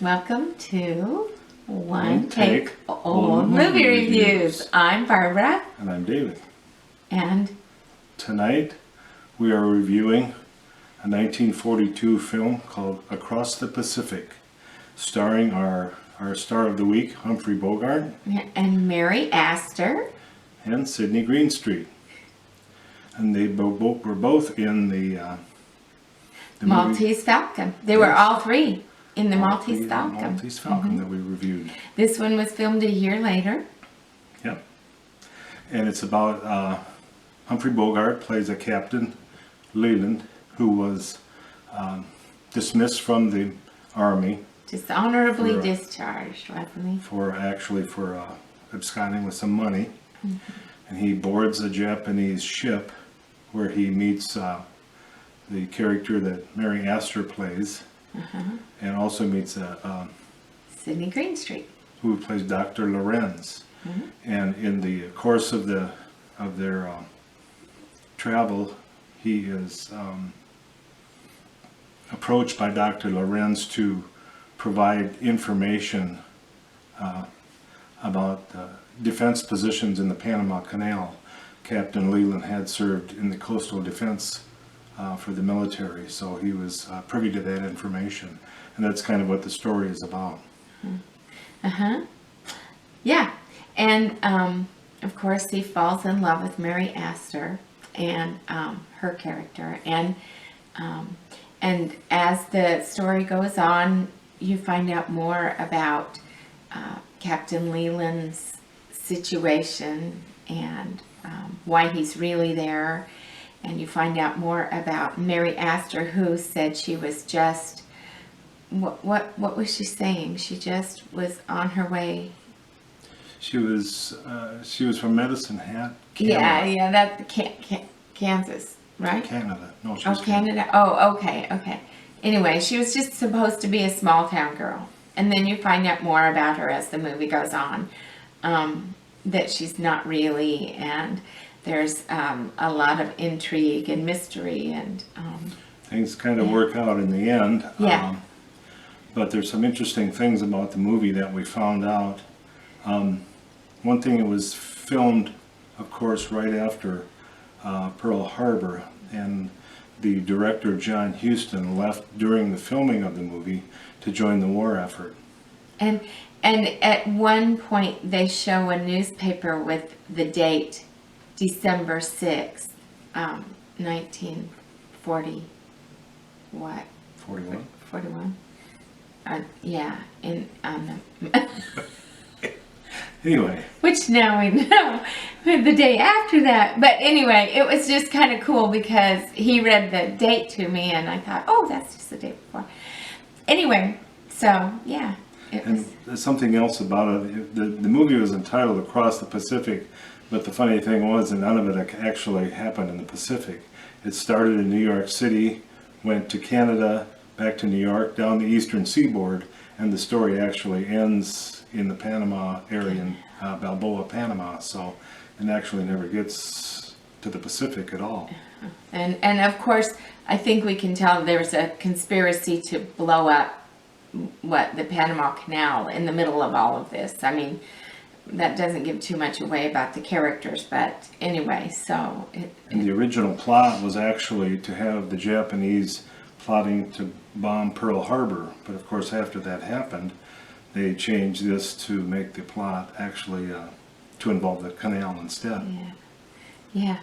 Welcome to One Take Old Movie Reviews. I'm Barbara. And I'm David. And tonight we are reviewing a 1942 film called Across the Pacific, starring our star of the week, Humphrey Bogart. And Mary Astor. And Sidney Greenstreet. And they were both in the Maltese Falcon. They were all three in the Maltese Falcon. Maltese Falcon that we reviewed. This one was filmed a year later. Yep. And it's about Humphrey Bogart plays a Captain Leland who was dismissed from the army. Dishonorably discharged, wasn't he? For absconding with some money. Mm-hmm. And he boards a Japanese ship where he meets the character that Mary Astor plays, and also meets Sidney Greenstreet, who plays Dr. Lorenz. Mm-hmm. And in the course of their travel, he is approached by Dr. Lorenz to provide information about defense positions in the Panama Canal. Captain Leland had served in the coastal defense for the military, so he was privy to that information, and that's kind of what the story is about. Yeah, and of course he falls in love with Mary Astor and her character, and as the story goes on, you find out more about Captain Leland's situation and why he's really there, and you find out more about Mary Astor, who said she was just what was she saying? She just was on her way. She was from Medicine Hat, Canada. Yeah, that Kansas, right? Canada. No, she was Canada. Oh, okay. Anyway, she was just supposed to be a small town girl, and then you find out more about her as the movie goes on. That she's not really, and there's a lot of intrigue and mystery, and things kind of work out in the end. Yeah. But there's some interesting things about the movie that we found out. One thing, it was filmed, of course, right after Pearl Harbor, and the director, John Huston, left during the filming of the movie to join the war effort. And at one point they show a newspaper with the date December 6th, 1940, what? 41? 41? Yeah, Anyway. Which now we know the day after that. But anyway, it was just kind of cool because he read the date to me and I thought, oh, that's just the day before. Anyway, so yeah. And there's something else about it. The movie was entitled Across the Pacific, but the funny thing was that none of it actually happened in the Pacific. It started in New York City, went to Canada, back to New York, down the eastern seaboard, and the story actually ends in the Panama area, in Balboa, Panama. So it actually never gets to the Pacific at all. And of course, I think we can tell there's a conspiracy to blow up the Panama Canal in the middle of all of this. I mean, that doesn't give too much away about the characters, but anyway, so and the original plot was actually to have the Japanese plotting to bomb Pearl Harbor, but of course after that happened, they changed this to make the plot actually to involve the canal instead. Yeah.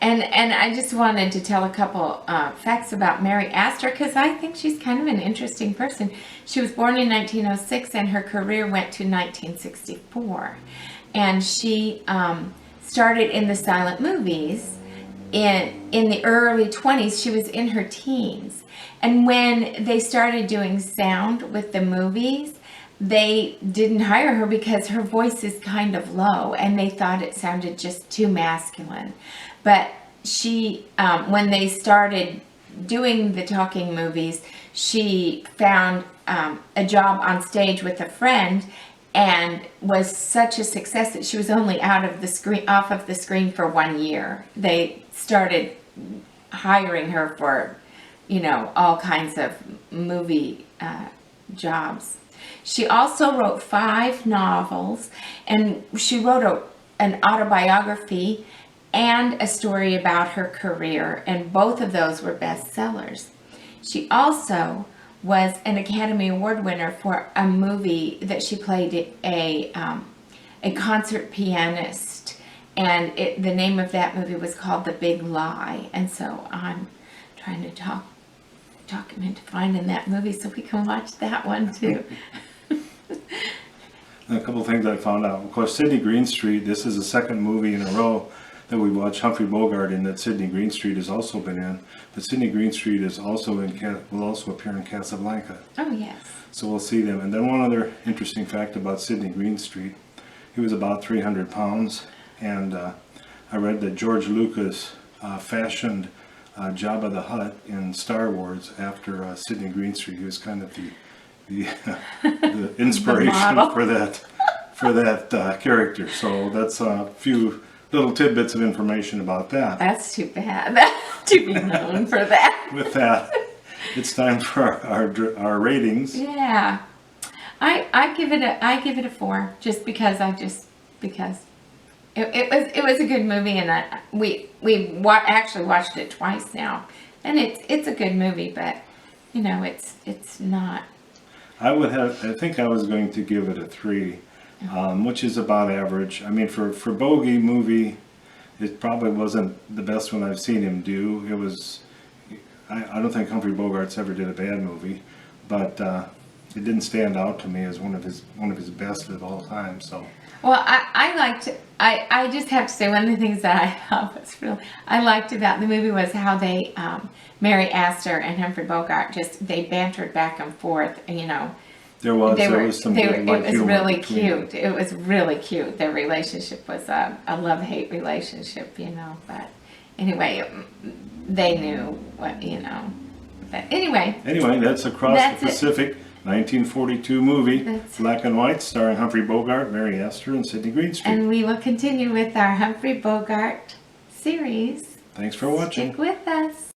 And I just wanted to tell a couple facts about Mary Astor, because I think she's kind of an interesting person. She was born in 1906 and her career went to 1964. And she started in the silent movies in the early 20s. She was in her teens. And when they started doing sound with the movies, they didn't hire her because her voice is kind of low and they thought it sounded just too masculine. But she, when they started doing the talking movies, she found a job on stage with a friend and was such a success that she was only off of the screen for 1 year. They started hiring her for, all kinds of movie jobs. She also wrote 5 novels, and she wrote an autobiography and a story about her career, and both of those were bestsellers. She also was an Academy Award winner for a movie that she played a concert pianist, and the name of that movie was called The Big Lie. And so I'm trying to talk him into finding that movie so we can watch that one too. A couple things I found out. Of course, Sidney Greenstreet, this is the second movie in a row that we watched Humphrey Bogart in that Sidney Greenstreet has also been in. But Sidney Greenstreet is also will also appear in Casablanca. Oh, yes. So we'll see them. And then one other interesting fact about Sidney Greenstreet, he was about 300 pounds. And I read that George Lucas fashioned Jabba the Hutt in Star Wars after Sidney Greenstreet. He was kind of the inspiration for that character. So that's a few little tidbits of information about that. That's too bad to be known for that. With that, it's time for our ratings. Yeah, I give it a 4 just because it was a good movie, and we actually watched it twice now, and it's a good movie, but you know it's not. I think I was going to give it a 3, which is about average. I mean, for Bogey movie, it probably wasn't the best one I've seen him do. It was. I don't think Humphrey Bogart's ever did a bad movie, but it didn't stand out to me as one of his best of all time. So. Well, I just have to say one of the things that I thought I liked about the movie was how they Mary Astor and Humphrey Bogart they bantered back and forth, you know. There was some good light it was humor really between cute. them. It was really cute. Their relationship was a love-hate relationship, you know. But anyway, they knew what, you know. But anyway, that's Across the Pacific, 1942 movie, black and white, starring Humphrey Bogart, Mary Astor, and Sidney Greenstreet. And we will continue with our Humphrey Bogart series. Thanks for watching. Stick with us.